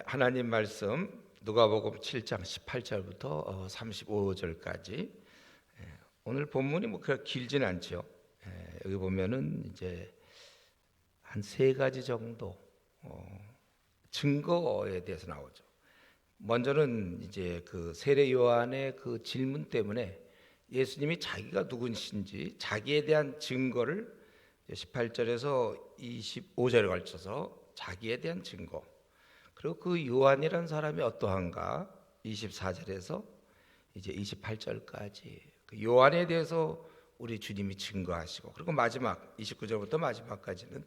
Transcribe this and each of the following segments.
하나님 말씀 누가복음 7장 18절부터 35절까지. 오늘 본문이 그렇게 길지는 않죠. 여기 보면은 이제 한 세 가지 정도 증거에 대해서 나오죠. 먼저는 이제 그 세례 요한의 그 질문 때문에 예수님이 자기가 누구신지 자기에 대한 증거를 18절에서 25절에 걸쳐서 자기에 대한 증거, 그리고 그 요한이라는 사람이 어떠한가 24절에서 이제 28절까지 그 요한에 대해서 우리 주님이 증거하시고, 그리고 마지막 29절부터 마지막까지는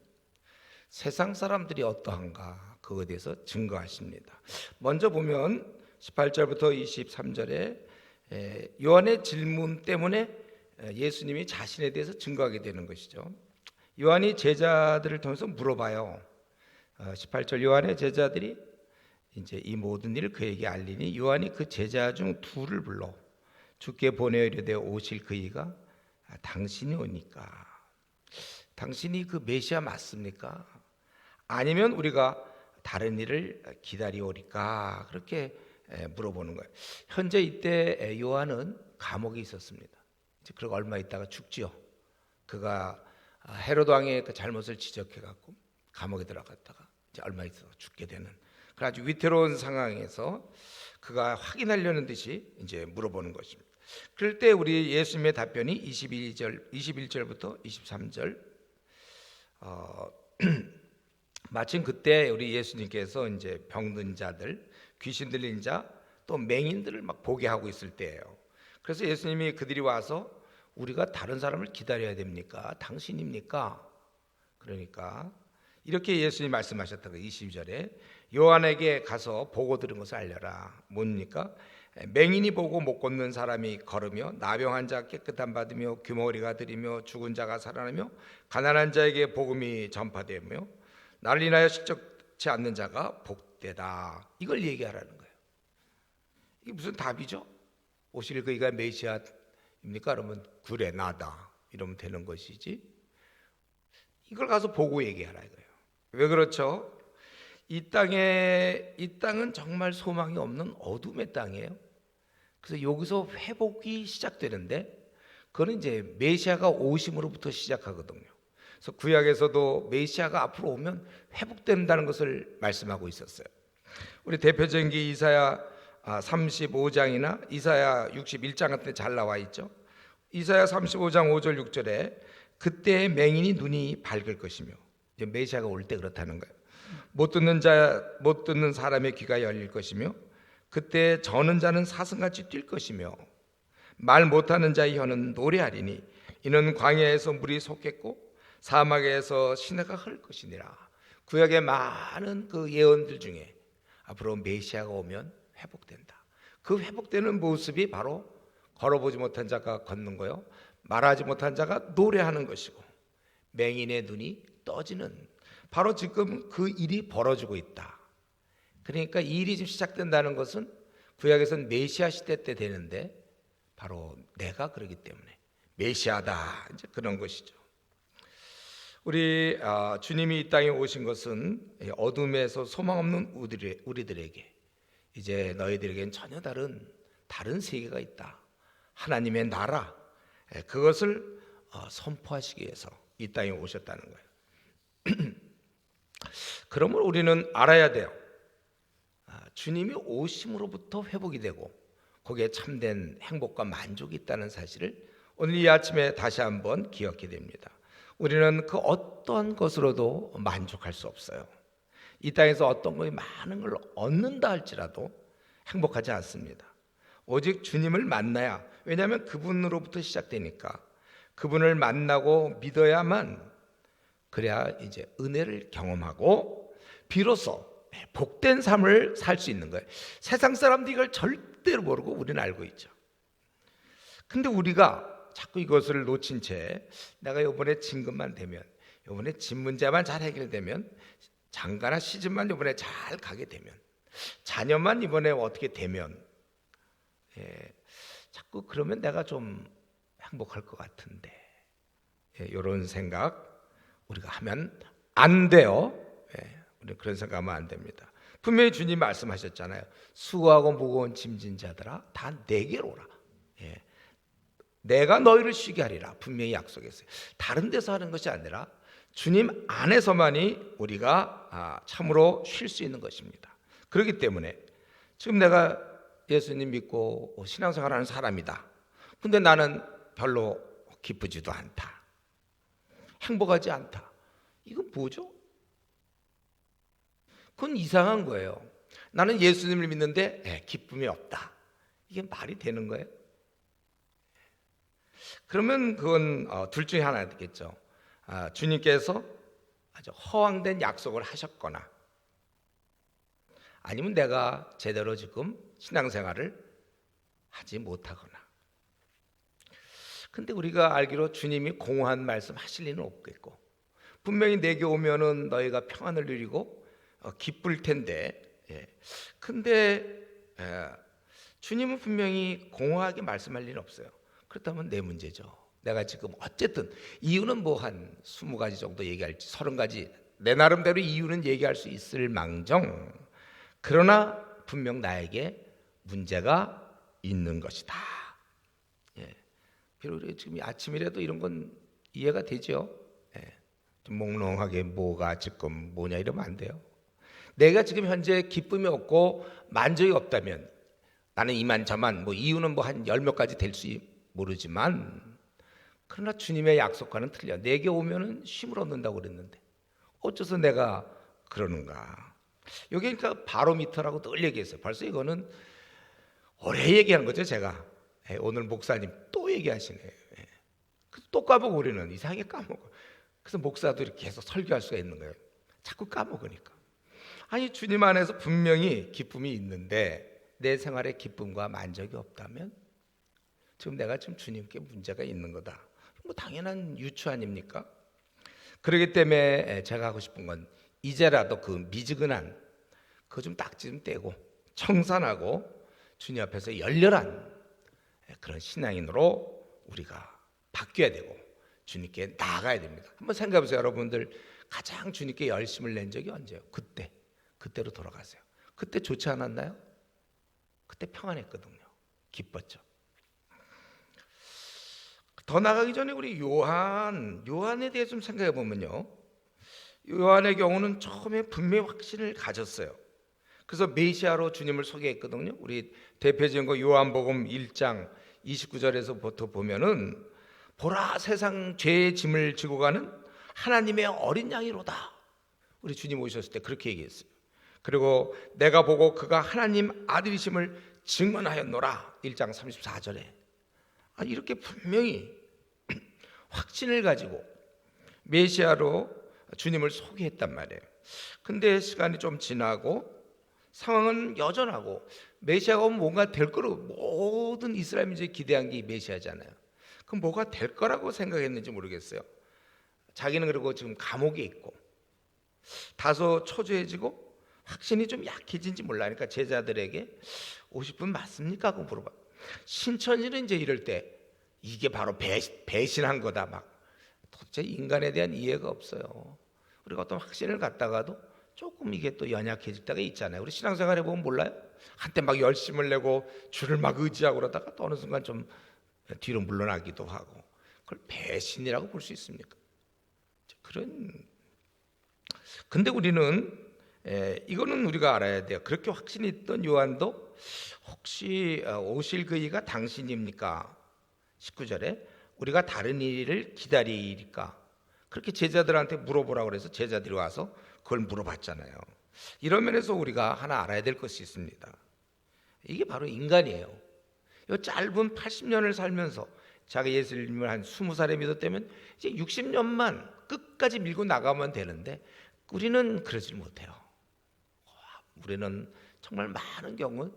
세상 사람들이 어떠한가 그거에 대해서 증거하십니다. 먼저 보면 18절부터 23절에 요한의 질문 때문에 예수님이 자신에 대해서 증거하게 되는 것이죠. 요한이 제자들을 통해서 물어봐요. 18절 요한의 제자들이 이제 이 모든 일을 그에게 알리니 요한이 그 제자 중 둘을 불러 주께 보내어 이르되 오실 그이가 당신이 오니까 당신이 그 메시아 맞습니까? 아니면 우리가 다른 일을 기다리오리까? 그렇게 물어보는 거예요. 현재 이때 요한은 감옥에 있었습니다. 그리고 얼마 있다가 죽지요. 그가 헤로드 왕의 그 잘못을 지적해 갖고 감옥에 들어갔다가 이제 얼마 있어 죽게 되는 그런 아주 위태로운 상황에서 그가 확인하려는 듯이 이제 물어보는 것입니다. 그럴 때 우리 예수님의 답변이 21절부터 23절. 마침 그때 우리 예수님께서 이제 병든 자들, 귀신 들린 자, 또 맹인들을 막 보게 하고 있을 때예요. 그래서 예수님이 그들이 와서 우리가 다른 사람을 기다려야 됩니까? 당신입니까? 그러니까 이렇게 예수님이 말씀하셨다고 22절에 요한에게 가서 보고 들은 것을 알려라. 뭡니까? 맹인이 보고 못 걷는 사람이 걸으며 나병한 자 깨끗함 받으며 규모리가 들이며 죽은 자가 살아나며 가난한 자에게 복음이 전파되며 나를 인하여 실족치 않는 자가 복되다. 이걸 얘기하라는 거예요. 이게 무슨 답이죠? 오실 그이가 메시아입니까? 그러면 그래 나다 이러면 되는 것이지, 이걸 가서 보고 얘기하라 이거예요. 왜 그렇죠? 이 땅은 정말 소망이 없는 어둠의 땅이에요. 그래서 여기서 회복이 시작되는데 그거는 이제 메시아가 오심으로부터 시작하거든요. 그래서 구약에서도 메시아가 앞으로 오면 회복된다는 것을 말씀하고 있었어요. 우리 대표적인 게 이사야 35장이나 이사야 61장 같은 데 잘 나와 있죠. 이사야 35장 5절 6절에 그때 맹인이 눈이 밝을 것이며, 이제 메시아가 올 때 그렇다는 거예요. 못 듣는 사람의 귀가 열릴 것이며 그때 저는 자는 사슴같이 뛸 것이며 말 못하는 자의 혀는 노래하리니 이는 광야에서 물이 솟겠고 사막에서 시내가 흐를 것이니라. 구약의 많은 그 예언들 중에 앞으로 메시아가 오면 회복된다. 그 회복되는 모습이 바로 걸어보지 못한 자가 걷는 거요, 말하지 못한 자가 노래하는 것이고 맹인의 눈이 떠지는, 바로 지금 그 일이 벌어지고 있다. 그러니까 이 일이 지금 시작된다는 것은 구약에서는 메시아 시대 때 되는데 바로 내가 그러기 때문에 메시아다, 이제 그런 것이죠. 우리 주님이 이 땅에 오신 것은 어둠에서 소망 없는 우리들에게 이제 너희들에겐 전혀 다른 세계가 있다, 하나님의 나라, 그것을 선포하시기 위해서 이 땅에 오셨다는 거예요. 그러므로 우리는 알아야 돼요. 주님이 오심으로부터 회복이 되고 거기에 참된 행복과 만족이 있다는 사실을 오늘 이 아침에 다시 한번 기억해야 됩니다. 우리는 그 어떤 것으로도 만족할 수 없어요. 이 땅에서 어떤 것이 많은 걸 얻는다 할지라도 행복하지 않습니다. 오직 주님을 만나야, 왜냐하면 그분으로부터 시작되니까 그분을 만나고 믿어야만, 그래야 이제 은혜를 경험하고 비로소 복된 삶을 살 수 있는 거예요. 세상 사람들이 이걸 절대로 모르고 우리는 알고 있죠. 근데 우리가 자꾸 이것을 놓친 채 내가 이번에 진급만 되면, 이번에 집 문제만 잘 해결되면, 장가나 시집만 이번에 잘 가게 되면, 자녀만 이번에 어떻게 되면, 자꾸 그러면 내가 좀 행복할 것 같은데, 이런 생각 우리가 하면 안 돼요. 우리 그런 생각하면 안 됩니다. 분명히 주님 말씀하셨잖아요. 수고하고 무거운 짐진 자들아 다 내게로 오라. 예. 내가 너희를 쉬게 하리라. 분명히 약속했어요. 다른 데서 하는 것이 아니라 주님 안에서만이 우리가 참으로 쉴 수 있는 것입니다. 그렇기 때문에 지금 내가 예수님 믿고 신앙생활하는 사람이다. 근데 나는 별로 기쁘지도 않다. 행복하지 않다. 이건 뭐죠? 그건 이상한 거예요. 나는 예수님을 믿는데 기쁨이 없다. 이게 말이 되는 거예요? 그러면 그건 둘 중에 하나 되겠죠. 주님께서 아주 허황된 약속을 하셨거나 아니면 내가 제대로 지금 신앙생활을 하지 못하거나. 근데 우리가 알기로 주님이 공허한 말씀 하실 리는 없겠고 분명히 내게 오면은 너희가 평안을 누리고 기쁠 텐데 근데 주님은 분명히 공허하게 말씀할 일은 없어요. 그렇다면 내 문제죠. 내가 지금 어쨌든 이유는 뭐 한 20가지 정도 얘기할지 30가지 내 나름대로 이유는 얘기할 수 있을 망정 그러나 분명 나에게 문제가 있는 것이다. 비록 지금 아침이라도 이런 건 이해가 되죠. 좀 몽롱하게 뭐가 지금 뭐냐 이러면 안 돼요. 내가 지금 현재 기쁨이 없고 만족이 없다면 나는 이만저만 뭐 이유는 뭐 한 10몇 가지 될지 모르지만 그러나 주님의 약속과는 틀려. 내게 오면은 쉼을 얻는다고 그랬는데 어째서 내가 그러는가. 여기 그러니까 바로미터라고 늘 얘기했어요. 벌써 이거는 오래 얘기한 거죠. 제가 오늘 목사님 또 얘기하시네요. 또 까먹고 우리는 이상하게 까먹어. 그래서 목사도 이렇게 계속 설교할 수가 있는 거예요. 자꾸 까먹으니까. 아니 주님 안에서 분명히 기쁨이 있는데 내 생활에 기쁨과 만족이 없다면 지금 내가 지금 주님께 문제가 있는 거다. 뭐 당연한 유추 아닙니까? 그렇기 때문에 제가 하고 싶은 건 이제라도 그 미지근한 그거 좀 딱지 좀 떼고 청산하고 주님 앞에서 열렬한 그런 신앙인으로 우리가 바뀌어야 되고 주님께 나아가야 됩니다. 한번 생각해 보세요. 여러분들 가장 주님께 열심을 낸 적이 언제예요? 그때로 돌아가세요. 그때 좋지 않았나요? 그때 평안했거든요. 기뻤죠. 더 나가기 전에 우리 요한에 대해 좀 생각해 보면요. 요한의 경우는 처음에 분명히 확신을 가졌어요. 그래서 메시아로 주님을 소개했거든요. 우리 대표적인 거 요한복음 1장 29절에서부터 보면은 보라 세상 죄의 짐을 지고 가는 하나님의 어린 양이로다. 우리 주님 오셨을 때 그렇게 얘기했어요. 그리고 내가 보고 그가 하나님 아들이심을 증언하였노라. 1장 34절에 이렇게 분명히 확신을 가지고 메시아로 주님을 소개했단 말이에요. 근데 시간이 좀 지나고 상황은 여전하고 메시아가 오면 뭔가 될 거라고 모든 이스라엘 민족이 기대한 게 메시아잖아요. 그럼 뭐가 될 거라고 생각했는지 모르겠어요. 자기는 그리고 지금 감옥에 있고 다소 초조해지고 확신이 좀 약해진지 몰라니까 제자들에게 50분 맞습니까? 하고 물어봐. 신천지는 이제 이럴 때 이게 바로 배신한 거다. 막 도대체 인간에 대한 이해가 없어요. 우리가 어떤 확신을 갖다가도 조금 이게 또 연약해질 때가 있잖아요. 우리 신앙생활 해보면 몰라요? 한때 막 열심을 내고 주를 막 의지하고 그러다가 또 어느 순간 좀 뒤로 물러나기도 하고 그걸 배신이라고 볼 수 있습니까? 근데 우리는 이거는 우리가 알아야 돼요. 그렇게 확신이 있던 요한도 혹시 오실 그이가 당신입니까? 19절에 우리가 다른 일을 기다리리까? 그렇게 제자들한테 물어보라고 그래서 제자들이 와서 그걸 물어봤잖아요. 이런 면에서 우리가 하나 알아야 될 것이 있습니다. 이게 바로 인간이에요. 이 짧은 80년을 살면서 자기 예수님을 한 20살에 믿었다면 이제 60년만 끝까지 밀고 나가면 되는데 우리는 그러지 못해요. 우리는 정말 많은 경우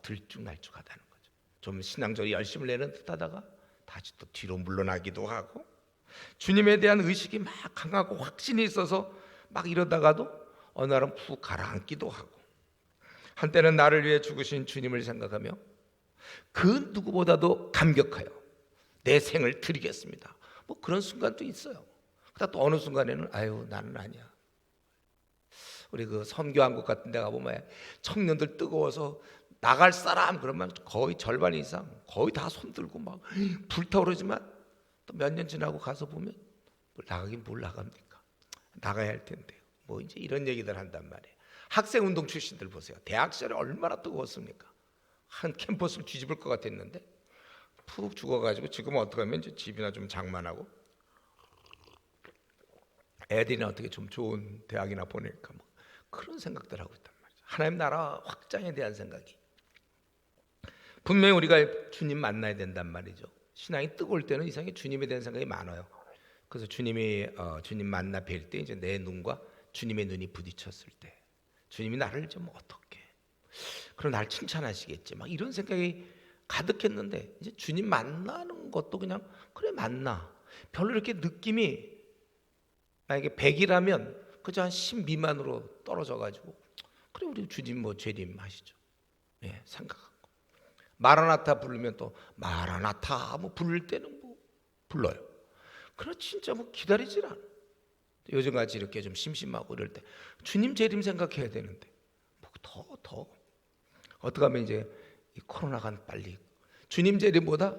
들쭉날쭉하다는 거죠. 좀 신앙적으로 열심을 내는 듯하다가 다시 또 뒤로 물러나기도 하고 주님에 대한 의식이 막 강하고 확신이 있어서 막 이러다가도 어느 날은 푹 가라앉기도 하고 한때는 나를 위해 죽으신 주님을 생각하며 그 누구보다도 감격하여 내 생을 드리겠습니다. 뭐 그런 순간도 있어요. 그러다 또 어느 순간에는 아유 나는 아니야. 우리 그 선교한국 같은 데 가보면 청년들 뜨거워서 나갈 사람 그러면 거의 절반 이상 거의 다 손들고 막 불타오르지만 또 몇 년 지나고 가서 보면 나가긴 뭘 나갑니까? 나가야 할 텐데요. 뭐 이제 이런 얘기들 한단 말이에요. 학생 운동 출신들 보세요. 대학 시절에 얼마나 뜨거웠습니까? 한 캠퍼스를 뒤집을 것 같았는데 푹 죽어가지고 지금은 어떻게 하면 이제 집이나 좀 장만하고 애들이나 어떻게 좀 좋은 대학이나 보낼까 뭐 그런 생각들 하고 있단 말이죠. 하나님 나라 확장에 대한 생각이 분명히 우리가 주님 만나야 된단 말이죠. 신앙이 뜨거울 때는 이상하게 주님에 대한 생각이 많아요. 그래서 주님 만나 뵐 때 이제 내 눈과 주님의 눈이 부딪혔을 때 주님이 나를 좀 어떻게 그럼 날 칭찬하시겠지 막 이런 생각이 가득했는데 이제 주님 만나는 것도 그냥 그래 만나 별로 이렇게 느낌이 만약에 100이라면 그저 한 10 미만으로 떨어져가지고 그래 우리 주님 뭐 죄림 하시죠. 예, 생각하고 마라나타 부르면 또 마라나타 뭐 부를 때는 뭐 불러요. 그러나 진짜 뭐 기다리질 않아. 요즘같이 이렇게 좀 심심하고 이럴 때 주님 재림 생각해야 되는데 뭐 더 어떻게 하면 이제 이 코로나가 빨리 주님 재림보다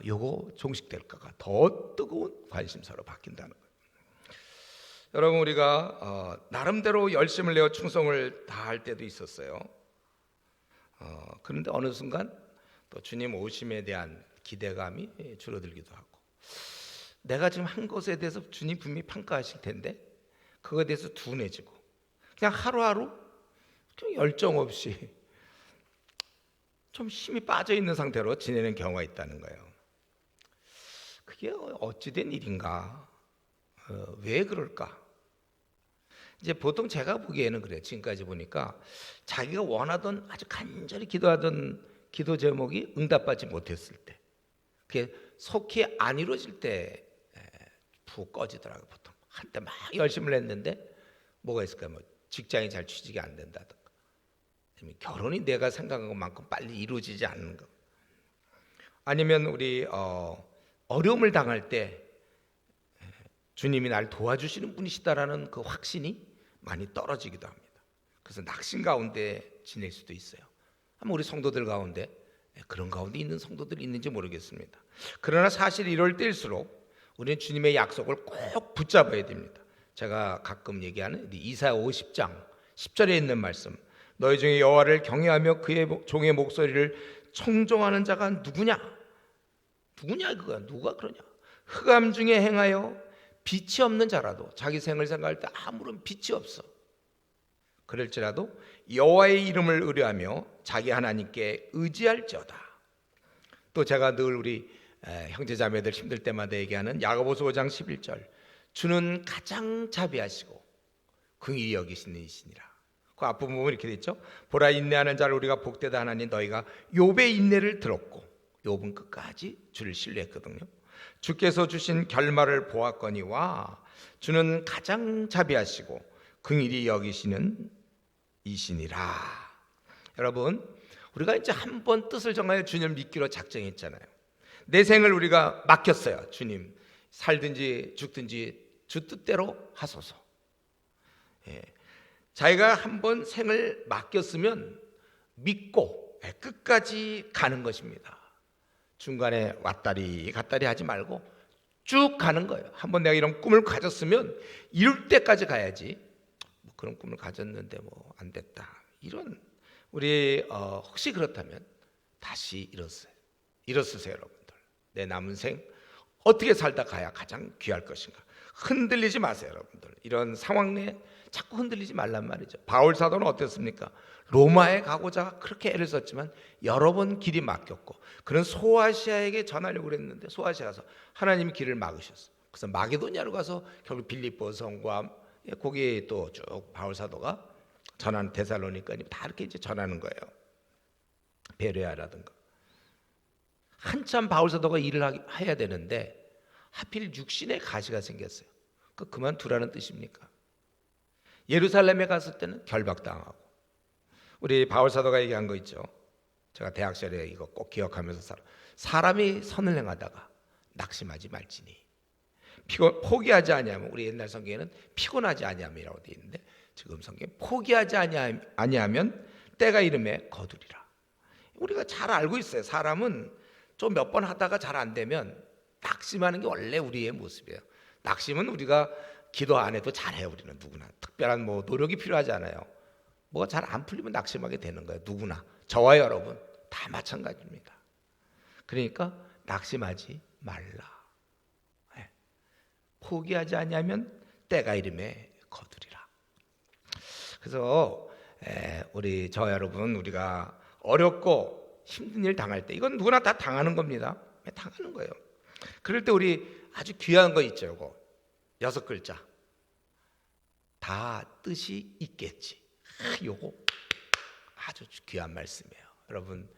요거 종식될까가 더 뜨거운 관심사로 바뀐다는 거예요. 여러분 우리가 나름대로 열심을 내어 충성을 다할 때도 있었어요. 그런데 어느 순간 또 주님 오심에 대한 기대감이 줄어들기도 하고 내가 지금 한 것에 대해서 주님 분명히 평가하실 텐데 그거에 대해서 둔해지고 그냥 하루하루 그냥 열정 없이 좀 힘이 빠져 있는 상태로 지내는 경우가 있다는 거예요. 그게 어찌된 일인가? 왜 그럴까? 이제 보통 제가 보기에는 그래요. 지금까지 보니까 자기가 원하던 아주 간절히 기도하던 기도 제목이 응답받지 못했을 때 그게 속히 안 이루어질 때 푹 꺼지더라고요. 보통 한때 막 열심을 했는데 뭐가 있을까요? 뭐 직장이 잘 취직이 안 된다든가 결혼이 내가 생각한 것만큼 빨리 이루어지지 않는 것 아니면 우리 어려움을 당할 때 주님이 날 도와주시는 분이시다라는 그 확신이 많이 떨어지기도 합니다. 그래서 낙심 가운데 지낼 수도 있어요. 아마 우리 성도들 가운데 그런 가운데 있는 성도들이 있는지 모르겠습니다. 그러나 사실 이럴 때일수록 우리는 주님의 약속을 꼭 붙잡아야 됩니다. 제가 가끔 얘기하는 이사야 50장 10절에 있는 말씀 너희 중에 여호와를 경외하며 그의 종의 목소리를 청종하는 자가 누구냐? 누구냐 그거야? 누가 그러냐? 흑암 중에 행하여 빛이 없는 자라도 자기 생을 생각할 때 아무런 빛이 없어. 그럴지라도 여호와의 이름을 의뢰하며 자기 하나님께 의지할지어다. 또 제가 늘 우리 형제자매들 힘들 때마다 얘기하는 야고보서 5장 11절 주는 가장 자비하시고 긍휼히 여기시는 이시니라. 그 앞부분 보면 이렇게 됐죠. 보라 인내하는 자를 우리가 복되다 하나니 너희가 욥의 인내를 들었고 욥은 끝까지 주를 신뢰했거든요. 주께서 주신 결말을 보았거니와 주는 가장 자비하시고 긍휼히 여기시는 이시니라. 여러분 우리가 이제 한 번 뜻을 정하여 주님을 믿기로 작정했잖아요. 내 생을 우리가 맡겼어요. 주님 살든지 죽든지 주 뜻대로 하소서. 자기가 한 번 생을 맡겼으면 믿고 끝까지 가는 것입니다. 중간에 왔다리 갔다리 하지 말고 쭉 가는 거예요. 한번 내가 이런 꿈을 가졌으면 이룰 때까지 가야지. 뭐 그런 꿈을 가졌는데 뭐 안 됐다. 이런 우리 혹시 그렇다면 다시 일어서세요, 여러분들. 내 남은 생 어떻게 살다 가야 가장 귀할 것인가? 흔들리지 마세요, 여러분들. 이런 상황 내에 자꾸 흔들리지 말란 말이죠. 바울 사도는 어땠습니까? 로마에 가고자 그렇게 애를 썼지만 여러 번 길이 막혔고 그런 소아시아에게 전하려고 그랬는데 소아시아 가서 하나님이 길을 막으셨어요. 그래서 마게도냐로 가서 결국 빌립보 성과 거기에 또 쭉 바울 사도가 전하는 데살로니가 다 이렇게 이제 전하는 거예요. 베레아라든가 한참 바울 사도가 일을 해야 되는데 하필 육신의 가시가 생겼어요. 그만두라는 뜻입니까? 예루살렘에 갔을 때는 결박당하고 우리 바울 사도가 얘기한 거 있죠. 제가 대학 시절에 이거 꼭 기억하면서 사람이 선을 행하다가 낙심하지 말지니 포기하지 아니하면 우리 옛날 성경에는 피곤하지 아니함이라고 되어 있는데 지금 성경 포기하지 아니하면 때가 이름에 거두리라. 우리가 잘 알고 있어요. 사람은 좀 몇 번 하다가 잘 안 되면 낙심하는 게 원래 우리의 모습이에요. 낙심은 우리가 기도 안 해도 잘해요. 우리는 누구나 특별한 노력이 필요하지 않아요. 뭐가 잘 안 풀리면 낙심하게 되는 거예요. 누구나, 저와 여러분 다 마찬가지입니다. 그러니까 낙심하지 말라. 포기하지 아니하면 때가 이름에 거두리라. 그래서 우리 저와 여러분, 우리가 어렵고 힘든 일 당할 때, 이건 누구나 다 당하는 겁니다. 당하는 거예요. 그럴 때 우리 아주 귀한 거 있죠. 이거 6글자, 다 뜻이 있겠지. 요거 아주 귀한 말씀이에요. 여러분,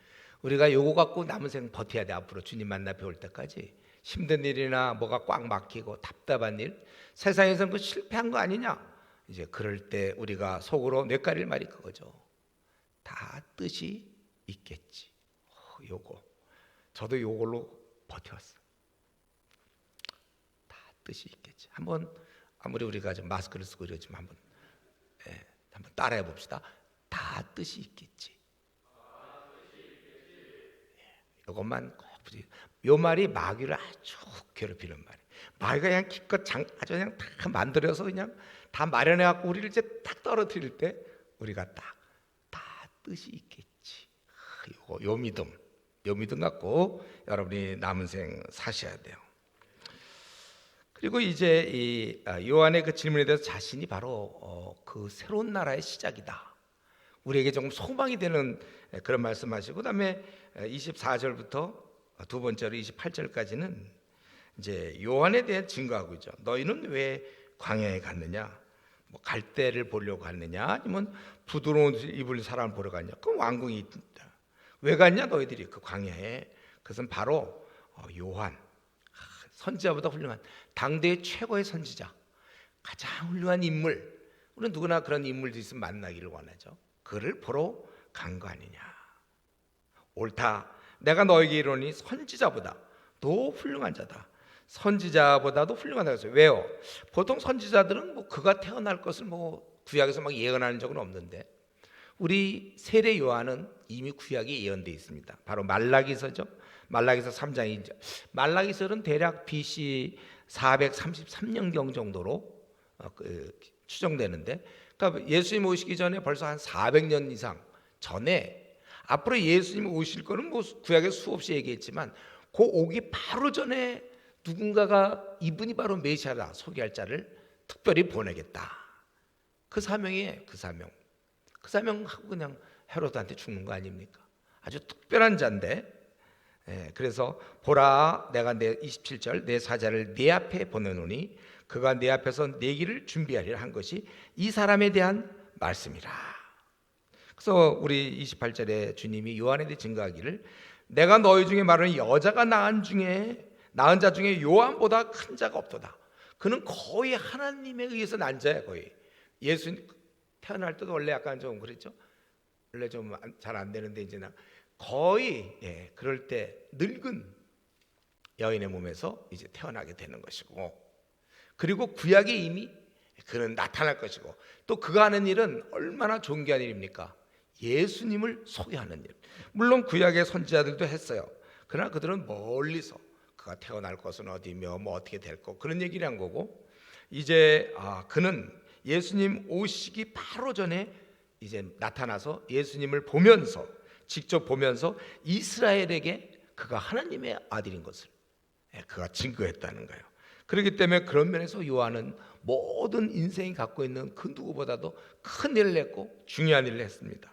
우리가 요거 갖고 남은 생을 버텨야 돼. 앞으로 주님 만나 뵈올 때까지. 힘든 일이나 뭐가 꽉 막히고 답답한 일, 세상에서는 그 실패한 거 아니냐, 이제 그럴 때 우리가 속으로 뇌까릴 말이 그거죠. 다 뜻이 있겠지. 요거 저도 요걸로 버텨왔어. 다 뜻이 있겠지. 한번 아무리 우리가 좀 마스크를 쓰고 이러지만 한번 따라해 봅시다. 다 뜻이 있겠지. 이것만 꼭 요 말이 마귀를 아주 괴롭히는 말이에요. 마귀가 그냥 기껏 아주 그냥 다 만들어서 그냥 다 마련해 갖고 우리를 이제 딱 떨어뜨릴 때 우리가 다 뜻이 있겠지. 요 믿음 갖고 여러분이 남은 생 사셔야 돼요. 그리고 이제 이 요한의 그 질문에 대해서 자신이 바로 그 새로운 나라의 시작이다, 우리에게 조금 소망이 되는 그런 말씀하시고, 그다음에 24절부터 두 번째로 28절까지는 이제 요한에 대한 증거하고 있죠. 너희는 왜 광야에 갔느냐? 뭐 갈대를 보려고 갔느냐? 아니면 부드러운 옷을 입을 사람을 보러 갔냐? 그 왕궁이 있다. 왜 갔냐? 너희들이 그 광야에. 그것은 바로 요한, 선지자보다 훌륭한 당대의 최고의 선지자, 가장 훌륭한 인물. 우리는 누구나 그런 인물도 있으면 만나기를 원하죠. 그를 보러 간 거 아니냐. 옳다. 내가 너에게 이르노니 선지자보다 더 훌륭한 자다. 선지자보다도 훌륭하다고 했어요. 왜요? 보통 선지자들은 그가 태어날 것을 구약에서 막 예언하는 적은 없는데, 우리 세례 요한은 이미 구약에 예언되어 있습니다. 바로 말라기서죠. 말라기서 3장이죠. 말라기서는 대략 BC 433년경 정도로 추정되는데, 그러니까 예수님 오시기 전에 벌써 한 400년 이상 전에 앞으로 예수님 오실 거는 구약에 수없이 얘기했지만, 그 오기 바로 전에 누군가가 이분이 바로 메시아다 소개할 자를 특별히 보내겠다. 그 사명이에요. 그 사명하고 그냥 헤로드한테 죽는 거 아닙니까? 아주 특별한 자인데, 그래서 보라, 내가 내 27절 내 사자를 내 앞에 보내노니 그가 내 앞에서 내 길을 준비하리라 한 것이 이 사람에 대한 말씀이라. 그래서 우리 28절에 주님이 요한에 대해 증거하기를, 내가 너희 중에 말하는 여자가 낳은 자 중에 요한보다 큰 자가 없도다. 그는 거의 하나님에 의해서 난 자야. 거의 예수님 태어날 때도 원래 약간 좀 그랬죠. 원래 좀 잘 안 되는데 이제 거의 그럴 때 늙은 여인의 몸에서 이제 태어나게 되는 것이고, 그리고 구약에 이미 그는 나타날 것이고, 또 그가 하는 일은 얼마나 존귀한 일입니까? 예수님을 소개하는 일. 물론 구약의 선지자들도 했어요. 그러나 그들은 멀리서 그가 태어날 것은 어디며 뭐 어떻게 될 거, 그런 얘기를 한 거고, 이제 그는 예수님 오시기 바로 전에 이제 나타나서 예수님을 보면서, 직접 보면서 이스라엘에게 그가 하나님의 아들인 것을 그가 증거했다는 거예요. 그렇기 때문에 그런 면에서 요한은 모든 인생이 갖고 있는 그 누구보다도 큰 일을 했고 중요한 일을 했습니다.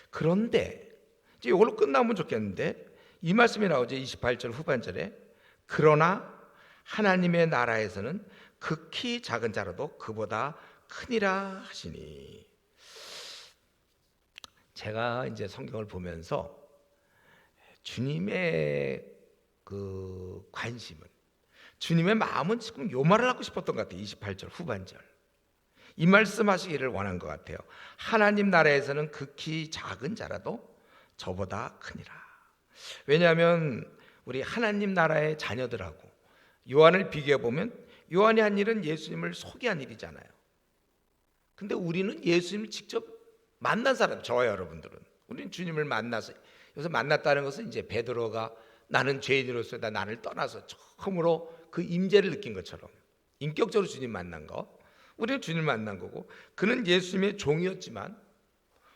그런데 이제 이걸로 끝나면 좋겠는데, 이 말씀이 나오죠. 28절 후반절에, 그러나 하나님의 나라에서는 극히 작은 자라도 그보다 크니라 하시니. 제가 이제 성경을 보면서 주님의 그 관심은, 주님의 마음은 지금 요 말을 하고 싶었던 것 같아요. 28절 후반절 이 말씀하시기를 원한 것 같아요. 하나님 나라에서는 극히 작은 자라도 저보다 크니라. 왜냐하면 우리 하나님 나라의 자녀들하고 요한을 비교해 보면, 요한이 한 일은 예수님을 소개한 일이잖아요. 근데 우리는 예수님을 직접 만난 사람, 저와 여러분들은 우리는 주님을 만나서, 여기서 만났다는 것은 이제 베드로가 나는 죄인으로서 나를 떠나서 처음으로 그 임재를 느낀 것처럼 인격적으로 주님 만난 거, 우리는 주님을 만난 거고, 그는 예수님의 종이었지만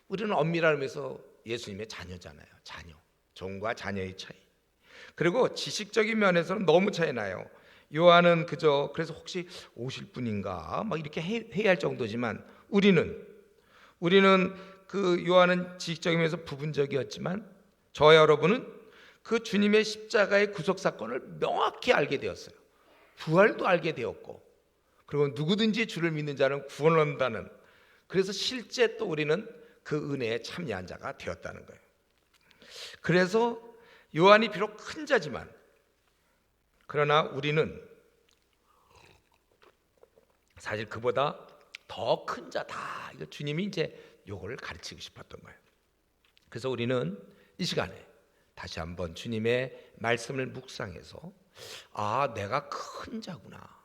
우리는 엄밀한 의미에서 예수님의 자녀잖아요. 자녀, 종과 자녀의 차이. 그리고 지식적인 면에서는 너무 차이 나요. 요한은 그래서 혹시 오실 분인가 막 이렇게 회의할 정도지만 우리는 그 요한은 지식적인 면에서 부분적이었지만 저와 여러분은 그 주님의 십자가의 구속 사건을 명확히 알게 되었어요. 부활도 알게 되었고, 그리고 누구든지 주를 믿는 자는 구원을 얻는다는, 그래서 실제 또 우리는 그 은혜에 참여한 자가 되었다는 거예요. 그래서 요한이 비록 큰 자지만, 그러나 우리는 사실 그보다 더 큰 자다. 이거 주님이 이제 요거를 가르치고 싶었던 거예요. 그래서 우리는 이 시간에 다시 한번 주님의 말씀을 묵상해서, 아, 내가 큰 자구나.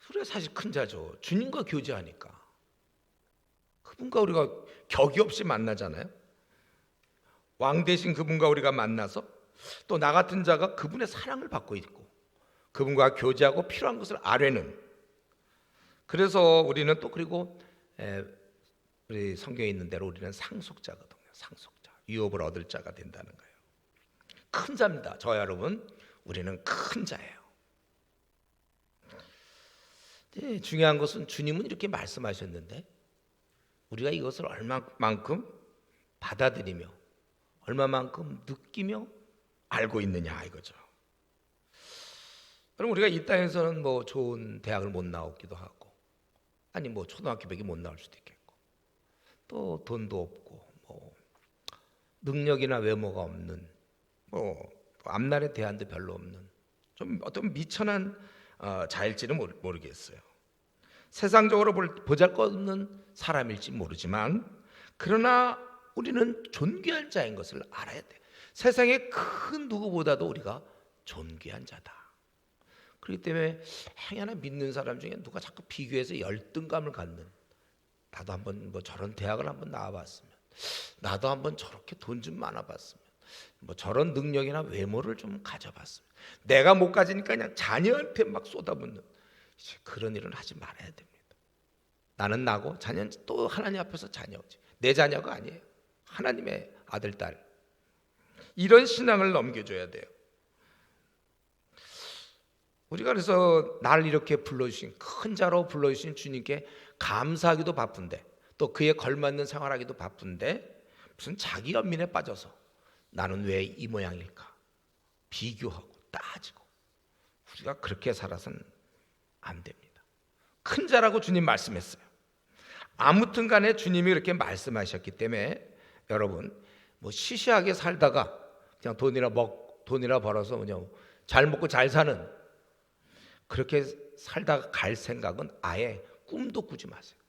우리가 사실 큰 자죠. 주님과 교제하니까. 그분과 우리가 격이 없이 만나잖아요. 왕 대신 그분과 우리가 만나서 또 나 같은 자가 그분의 사랑을 받고 있고 그분과 교제하고 필요한 것을 아뢰는, 그래서 우리는 또 그리고 우리 성경에 있는 대로 우리는 상속자거든요. 상속자, 유업을 얻을 자가 된다는 거예요. 큰 자입니다. 저와 여러분, 우리는 큰 자예요. 중요한 것은 주님은 이렇게 말씀하셨는데 우리가 이것을 얼마만큼 받아들이며 얼마만큼 느끼며 알고 있느냐 이거죠. 그럼 우리가 이 땅에서는 뭐 좋은 대학을 못 나오기도 하고, 아니 뭐 초등학교밖에 못 나올 수도 있겠고, 또 돈도 없고, 뭐 능력이나 외모가 없는, 뭐 앞날에 대안도 별로 없는 좀 어떤 미천한 자일지는 모르겠어요. 세상적으로 보잘것없는 사람일지 모르지만, 그러나 우리는 존귀한 자인 것을 알아야 돼. 세상의 큰 누구보다도 우리가 존귀한 자다. 그렇기 때문에 행여나 믿는 사람 중에 누가 자꾸 비교해서 열등감을 갖는, 나도 한번 뭐 저런 대학을 한번 나와봤으면, 나도 한번 저렇게 돈 좀 많아봤으면, 뭐 저런 능력이나 외모를 좀 가져봤으면, 내가 못 가지니까 그냥 자녀한테 막 쏟아붓는, 이제 그런 일은 하지 말아야 됩니다. 나는 나고 자녀는 또 하나님 앞에서 자녀지, 내 자녀가 아니에요. 하나님의 아들, 딸. 이런 신앙을 넘겨줘야 돼요. 우리가 그래서 나를 이렇게 불러주신, 큰 자로 불러주신 주님께 감사하기도 바쁜데, 또 그에 걸맞는 생활하기도 바쁜데, 무슨 자기 연민에 빠져서 나는 왜 이 모양일까 비교하고 따지고, 우리가 그렇게 살아서는 안 됩니다. 큰 자라고 주님 말씀했어요. 아무튼 간에 주님이 그렇게 말씀하셨기 때문에 여러분, 뭐 시시하게 살다가 그냥 돈이나 벌어서 그냥 잘 먹고 잘 사는, 그렇게 살다가 갈 생각은 아예 꿈도 꾸지 마세요.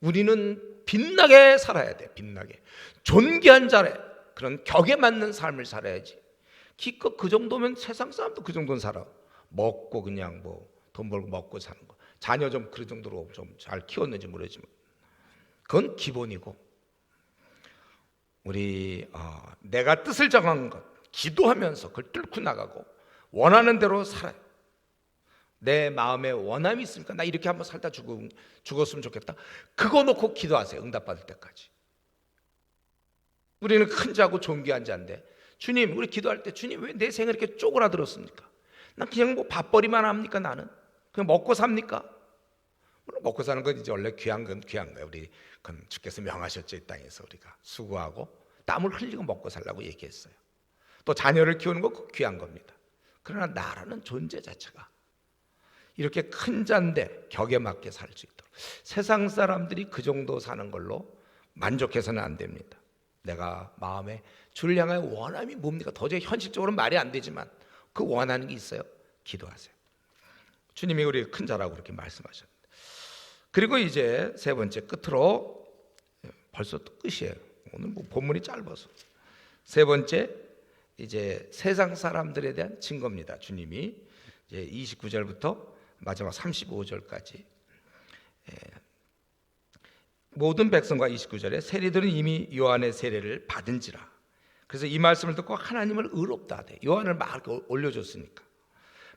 우리는 빛나게 살아야 돼. 빛나게 존귀한 자래, 그런 격에 맞는 삶을 살아야지. 기껏 그 정도면 세상 사람도 그 정도는 살아. 먹고 그냥 뭐 돈 벌고 먹고 사는 거, 자녀 좀 그 정도로 좀 잘 키웠는지 모르지만 그건 기본이고, 우리 내가 뜻을 정한 것 기도하면서 그걸 뚫고 나가고 원하는 대로 살아요. 내 마음에 원함이 있으니까 나 이렇게 한번 살다 죽었으면 좋겠다, 그거 놓고 기도하세요. 응답받을 때까지. 우리는 큰 자고 존귀한 자인데, 주님, 우리 기도할 때 주님 왜 내 생을 이렇게 쪼그라들었습니까? 난 그냥 뭐 밥벌이만 합니까? 나는 그냥 먹고 삽니까? 물론 먹고 사는 건 이제 원래 귀한 건 귀한 거예요. 우리 주께서 명하셨죠. 이 땅에서 우리가 수고하고 땀을 흘리고 먹고 살라고 얘기했어요. 또 자녀를 키우는 거 귀한 겁니다. 그러나 나라는 존재 자체가 이렇게 큰 자인데 격에 맞게 살 수 있도록, 세상 사람들이 그 정도 사는 걸로 만족해서는 안 됩니다. 내가 마음에 주를 향하여 원함이 뭡니까? 도저히 현실적으로는 말이 안 되지만 그 원하는 게 있어요. 기도하세요. 주님이 우리 큰 자라고 그렇게 말씀하셨는데, 그리고 이제 세 번째, 끝으로, 벌써 또 끝이에요. 오늘 뭐 본문이 짧아서. 세 번째, 이제 세상 사람들에 대한 증거입니다. 주님이 이제 29절부터 마지막 35절까지 모든 백성과 29절에 세리들은 이미 요한의 세례를 받은지라. 그래서 이 말씀을 듣고 하나님을 의롭다 하되 요한을 막 올려줬으니까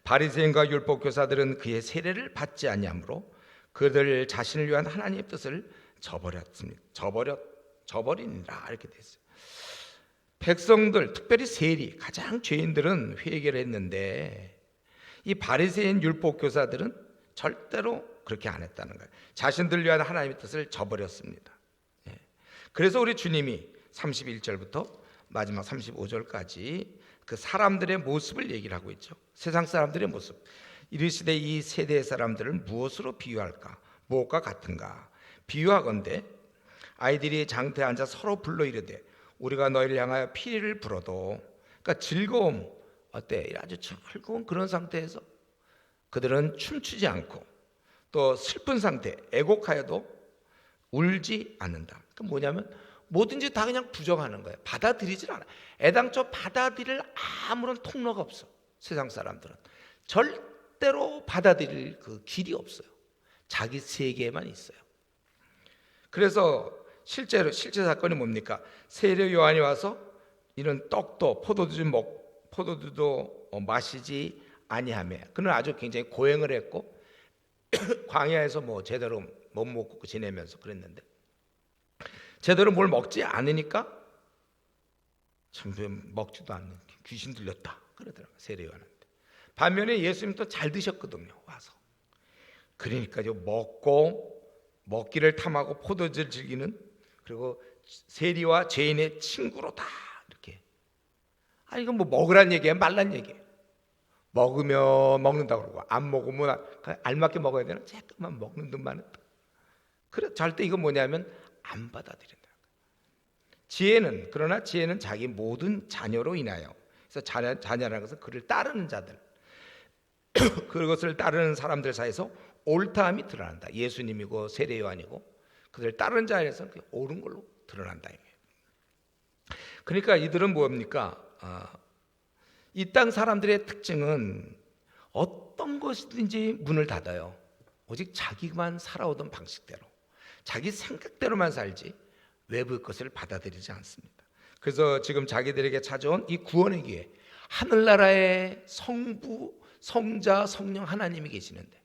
바리새인과 율법교사들은 그의 세례를 받지 아니하므로 그들 자신을 위한 하나님의 뜻을 저버리니라 이렇게 됐어요. 백성들, 특별히 세리, 가장 죄인들은 회개를 했는데 이 바리새인 율법교사들은 절대로 그렇게 안 했다는 거예요. 자신들 위한 하나님의 뜻을 저버렸습니다. 그래서 우리 주님이 31절부터 마지막 35절까지 그 사람들의 모습을 얘기를 하고 있죠. 세상 사람들의 모습. 이르시되 이 세대의 사람들은 무엇으로 비유할까? 무엇과 같은가? 비유하건대 아이들이 장터에 앉아 서로 불러 이르되 우리가 너희를 향하여 피리를 불어도, 그러니까 즐거움, 어때? 아주 즐거운 그런 상태에서 그들은 춤추지 않고 또 슬픈 상태, 애곡하여도 울지 않는다. 그 뭐냐면 뭐든지 다 그냥 부정하는 거예요. 받아들이질 않아. 애당초 받아들일 아무런 통로가 없어. 세상 사람들은 절대로 받아들일 그 길이 없어요. 자기 세계에만 있어요. 그래서 실제 사건이 뭡니까? 세례 요한이 와서 이런 떡도 포도주도 마시지 아니하며 그는 아주 굉장히 고행을 했고 광야에서 뭐 제대로 못 먹고 지내면서 그랬는데 제대로 뭘 먹지 않으니까 참 먹지도 않는 귀신 들렸다 그러더라고요. 세례 요한한테. 반면에 예수님 또 잘 드셨거든요. 와서. 그러니까 먹기를 탐하고 포도주를 즐기는, 그리고 세리와 죄인의 친구로 다 이렇게. 이건 뭐 먹으란 얘기야, 말란 얘기예요. 먹으면 먹는다고 그러고 안 먹으면 알맞게 먹어야 되나? 잠깐만 먹는 듯만은. 그래 절대 이건 뭐냐면 안 받아들인다. 그러나 지혜는 자기 모든 자녀로 인하여, 그래서 자녀라는 것은 그를 따르는 자들, 그것을 따르는 사람들 사이에서 옳다함이 드러난다. 예수님이고 세례 요한이고 그들 따르는 자에서 옳은 걸로 드러난다. 그러니까 이들은 뭡니까? 이 땅 사람들의 특징은 어떤 것이든지 문을 닫아요. 오직 자기만 살아오던 방식대로, 자기 생각대로만 살지 외부의 것을 받아들이지 않습니다. 그래서 지금 자기들에게 찾아온 이 구원의 기회, 하늘나라에 성부, 성자, 성령 하나님이 계시는데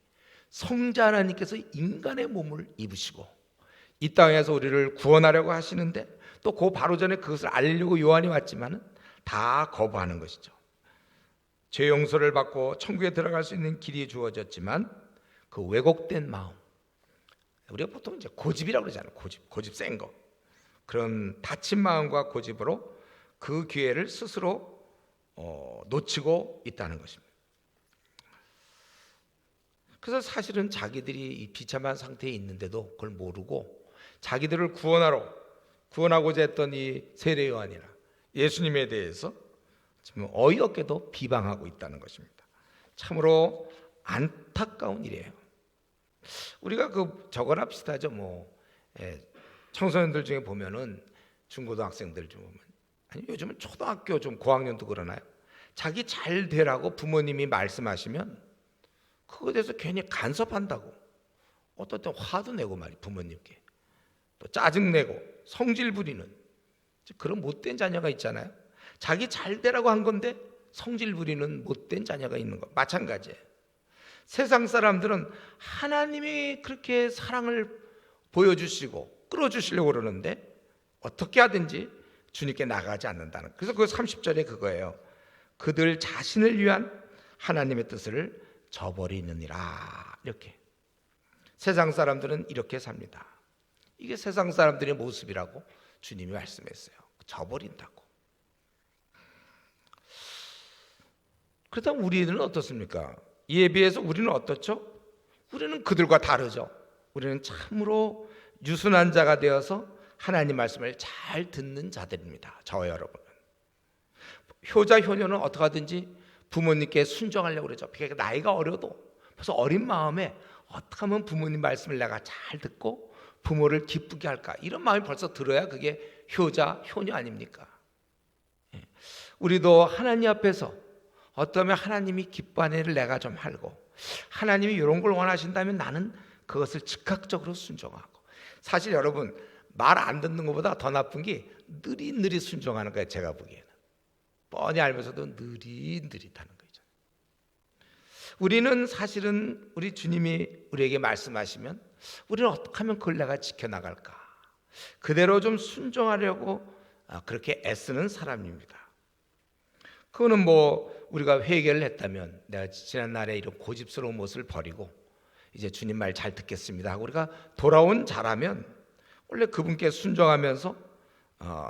성자 하나님께서 인간의 몸을 입으시고 이 땅에서 우리를 구원하려고 하시는데 또 그 바로 전에 그것을 알려고 요한이 왔지만은 다 거부하는 것이죠. 죄 용서를 받고 천국에 들어갈 수 있는 길이 주어졌지만 그 왜곡된 마음, 우리가 보통 이제 고집이라고 그러잖아요. 고집 센 거. 그런 다친 마음과 고집으로 그 기회를 스스로 놓치고 있다는 것입니다. 그래서 사실은 자기들이 이 비참한 상태에 있는데도 그걸 모르고 자기들을 구원하고자 했던 이 세례 요한이나 예수님에 대해서 지금 어이없게도 비방하고 있다는 것입니다. 참으로 안타까운 일이에요. 우리가 저거나 비슷하죠. 청소년들 중에 보면은 중고등학생들 중 보면, 아니 요즘은 초등학교 좀 고학년도 그러나요? 자기 잘 되라고 부모님이 말씀하시면 그거에 대해서 괜히 간섭한다고, 어떨 땐 화도 내고 말이 부모님께, 또 짜증내고 성질 부리는 그런 못된 자녀가 있잖아요. 자기 잘 되라고 한 건데 성질 부리는 못된 자녀가 있는 거 마찬가지예요. 세상 사람들은 하나님이 그렇게 사랑을 보여주시고 끌어주시려고 그러는데 어떻게 하든지 주님께 나가지 않는다는. 그래서 그 30절에 그거예요. 그들 자신을 위한 하나님의 뜻을 저버리느니라. 이렇게 세상 사람들은 이렇게 삽니다. 이게 세상 사람들의 모습이라고 주님이 말씀했어요. 저버린다고. 그렇다면 우리는 어떻습니까? 이에 비해서 우리는 어떻죠? 우리는 그들과 다르죠. 우리는 참으로 유순한 자가 되어서 하나님 말씀을 잘 듣는 자들입니다. 저와 여러분은. 효자 효녀는 어떻게 하든지 부모님께 순종하려고 그러죠. 그러니까 나이가 어려도 벌써 어린 마음에 어떻게 하면 부모님 말씀을 내가 잘 듣고 부모를 기쁘게 할까, 이런 마음이 벌써 들어야 그게 효자 효녀 아닙니까? 우리도 하나님 앞에서 어떠면 하나님이 기뻐하는 일을 내가 좀 하고, 하나님이 이런 걸 원하신다면 나는 그것을 즉각적으로 순종하고. 사실 여러분, 말 안 듣는 것보다 더 나쁜 게 느릿느릿 순종하는 거예요. 제가 보기에는 뻔히 알면서도 느릿느릿하는 거죠. 우리는 사실은 우리 주님이 우리에게 말씀하시면 우리는 어떻게 하면 그걸 내가 지켜나갈까, 그대로 좀 순종하려고 그렇게 애쓰는 사람입니다. 그거는 뭐 우리가 회개를 했다면 내가 지난날에 이런 고집스러운 모습을 버리고 이제 주님 말 잘 듣겠습니다 하고 우리가 돌아온 자라면 원래 그분께 순종하면서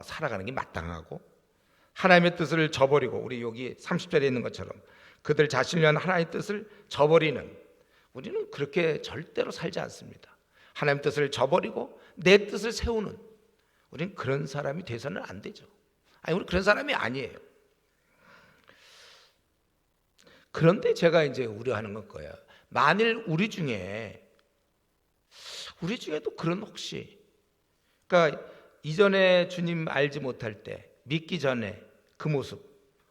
살아가는 게 마땅하고, 하나님의 뜻을 저버리고, 우리 여기 30절에 있는 것처럼 그들 자신을 위한 하나님의 뜻을 저버리는, 우리는 그렇게 절대로 살지 않습니다. 하나님의 뜻을 저버리고 내 뜻을 세우는, 우리는 그런 사람이 돼서는 안 되죠. 아니, 우리 그런 사람이 아니에요. 그런데 제가 이제 우려하는 건 거예요. 만일 우리 중에도 그런, 혹시 그러니까 이전에 주님 알지 못할 때, 믿기 전에 그 모습,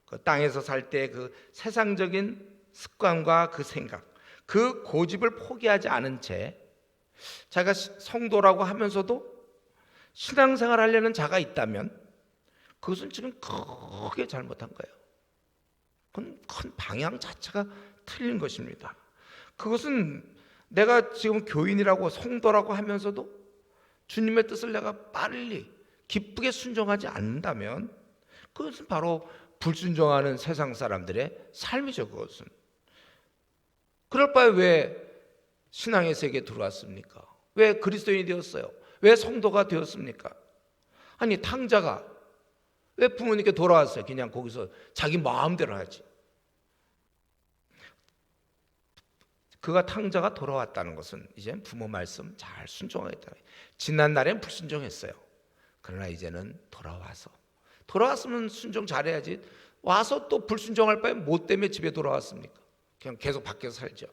그 땅에서 살 때 그 세상적인 습관과 그 생각, 그 고집을 포기하지 않은 채 자기가 성도라고 하면서도 신앙생활 하려는 자가 있다면 그것은 지금 크게 잘못한 거예요. 그건 큰 방향 자체가 틀린 것입니다. 그것은 내가 지금 교인이라고 성도라고 하면서도 주님의 뜻을 내가 빨리 기쁘게 순종하지 않는다면 그것은 바로 불순종하는 세상 사람들의 삶이죠. 그것은. 그럴 바에 왜 신앙의 세계에 들어왔습니까? 왜 그리스도인이 되었어요? 왜 성도가 되었습니까? 아니, 탕자가 왜 부모님께 돌아왔어요? 그냥 거기서 자기 마음대로 하지. 그가 탕자가 돌아왔다는 것은 이제 부모 말씀 잘 순종하겠다. 지난 날엔 불순종했어요. 그러나 이제는 돌아왔으면 순종 잘해야지. 와서 또 불순종할 바에 뭐 때문에 집에 돌아왔습니까? 그냥 계속 밖에서 살죠.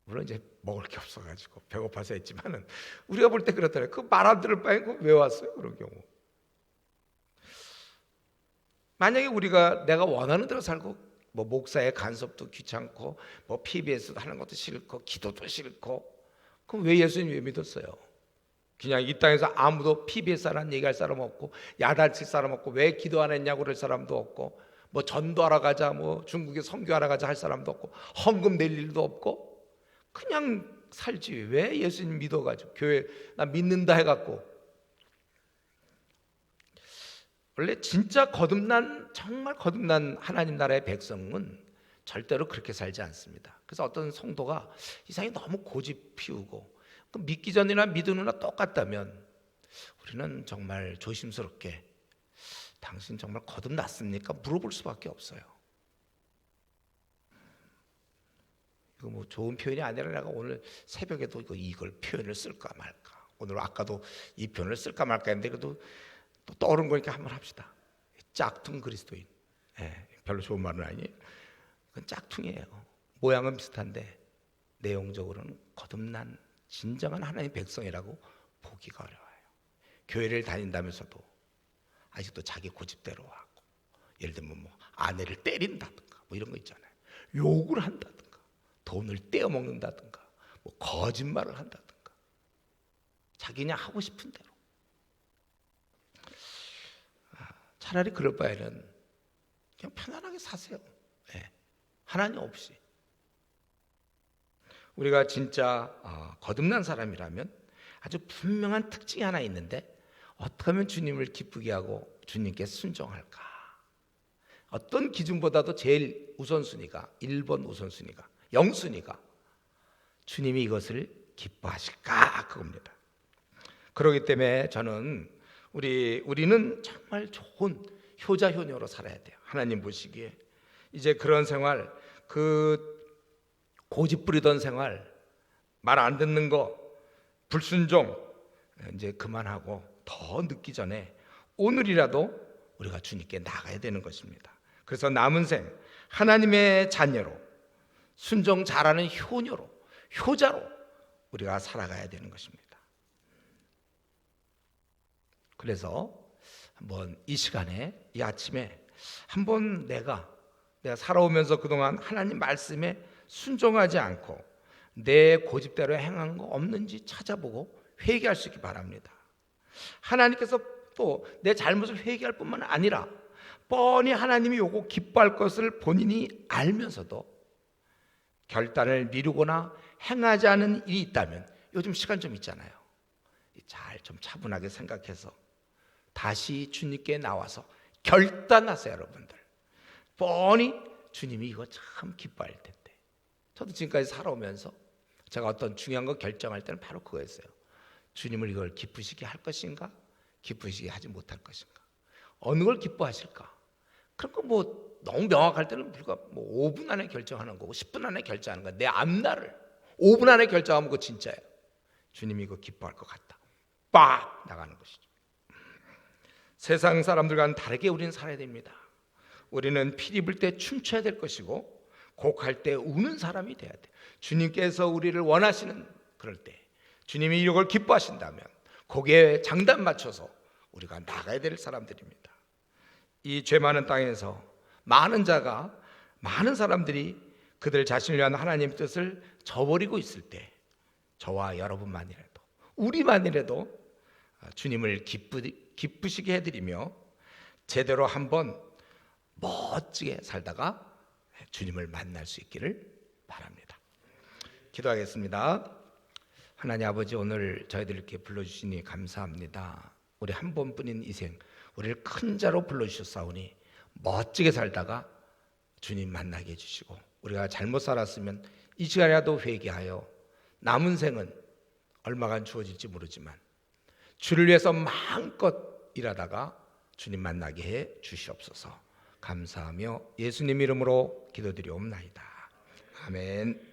물론 이제 먹을 게 없어가지고 배고파서 했지만은 우리가 볼 때 그렇더라고요. 그 말 안 들을 바에 왜 왔어요? 그런 경우. 만약에 우리가 내가 원하는 대로 살고, 뭐 목사의 간섭도 귀찮고, 뭐 PBS도 하는 것도 싫고, 기도도 싫고, 그럼 왜 예수님 왜 믿었어요? 그냥 이 땅에서 아무도 PBS라는 얘기할 사람 없고, 야단칠 사람 없고, 왜 기도 안 했냐고 그럴 사람도 없고, 뭐 전도하러 가자, 뭐 중국에 선교하러 가자 할 사람도 없고, 헌금 낼 일도 없고, 그냥 살지. 왜 예수님 믿어가지고 교회 나 믿는다 해갖고. 원래 진짜 정말 거듭난 하나님 나라의 백성은 절대로 그렇게 살지 않습니다. 그래서 어떤 성도가 이상이 너무 고집 피우고 믿기 전이나 믿은 후나 똑같다면 우리는 정말 조심스럽게 당신 정말 거듭났습니까? 물어볼 수밖에 없어요. 이거 뭐 좋은 표현이 아니라 내가 오늘 새벽에도 이걸 표현을 쓸까 말까, 오늘 아까도 이 표현을 쓸까 말까 했는데 그래도 또 떠오른 거니까 한번 합시다. 짝퉁 그리스도인. 별로 좋은 말은 아니에요. 그건 짝퉁이에요. 모양은 비슷한데 내용적으로는 거듭난 진정한 하나님의 백성이라고 보기가 어려워요. 교회를 다닌다면서도 아직도 자기 고집대로 하고, 예를 들면 뭐 아내를 때린다든가 뭐 이런 거 있잖아요. 욕을 한다든가 돈을 떼어먹는다든가 뭐 거짓말을 한다든가 자기 그냥 하고 싶은 대로. 차라리 그럴 바에는 그냥 편안하게 사세요. 하나님 없이. 우리가 진짜 거듭난 사람이라면 아주 분명한 특징이 하나 있는데, 어떻게 하면 주님을 기쁘게 하고 주님께 순종할까? 어떤 기준보다도 제일 우선순위가, 1번 우선순위가, 0순위가 주님이 이것을 기뻐하실까? 그겁니다. 그렇기 때문에 저는 우리는 정말 좋은 효자 효녀로 살아야 돼요. 하나님 보시기에 이제 그런 생활, 그 고집 부리던 생활, 말 안 듣는 거, 불순종 이제 그만하고 더 늦기 전에 오늘이라도 우리가 주님께 나가야 되는 것입니다. 그래서 남은 생 하나님의 자녀로, 순종 잘하는 효녀로, 효자로 우리가 살아가야 되는 것입니다. 그래서 한번 이 시간에, 이 아침에 한번 내가 살아오면서 그동안 하나님 말씀에 순종하지 않고 내 고집대로 행한 거 없는지 찾아보고 회개할 수 있기 바랍니다. 하나님께서 또 내 잘못을 회개할 뿐만 아니라 뻔히 하나님이 요거 기뻐할 것을 본인이 알면서도 결단을 미루거나 행하지 않은 일이 있다면, 요즘 시간 좀 있잖아요. 잘 좀 차분하게 생각해서 다시 주님께 나와서 결단하세요. 여러분들, 뻔히 주님이 이거 참 기뻐할 텐데. 저도 지금까지 살아오면서 제가 어떤 중요한 거 결정할 때는 바로 그거였어요. 주님을 이걸 기쁘시게 할 것인가, 기쁘시게 하지 못할 것인가, 어느 걸 기뻐하실까. 그런 거 뭐 너무 명확할 때는 불과 뭐 5분 안에 결정하는 거고 10분 안에 결정하는 거야. 내 앞날을 5분 안에 결정하면 그거 진짜예요. 주님이 이거 기뻐할 것 같다, 빡 나가는 것이죠. 세상 사람들과는 다르게 우리는 살아야 됩니다. 우리는 피리 불 때 춤춰야 될 것이고 곡할 때 우는 사람이 돼야 돼. 주님께서 우리를 원하시는 그럴 때, 주님이 이걸 기뻐하신다면 거기에 장단 맞춰서 우리가 나가야 될 사람들입니다. 이 죄 많은 땅에서 많은 사람들이 그들 자신을 위한 하나님의 뜻을 저버리고 있을 때, 저와 여러분만이라도, 우리만이라도 주님을 기쁘시게 해드리며 제대로 한번 멋지게 살다가 주님을 만날 수 있기를 바랍니다. 기도하겠습니다. 하나님 아버지, 오늘 저희들께 불러주시니 감사합니다. 우리 한 번뿐인 인생, 우리를 큰 자로 불러주셨사오니 멋지게 살다가 주님 만나게 해주시고, 우리가 잘못 살았으면 이 시간이라도 회개하여 남은 생은 얼마간 주어질지 모르지만 주를 위해서 마음껏 일하다가 주님 만나게 해 주시옵소서. 감사하며 예수님 이름으로 기도드리옵나이다. 아멘.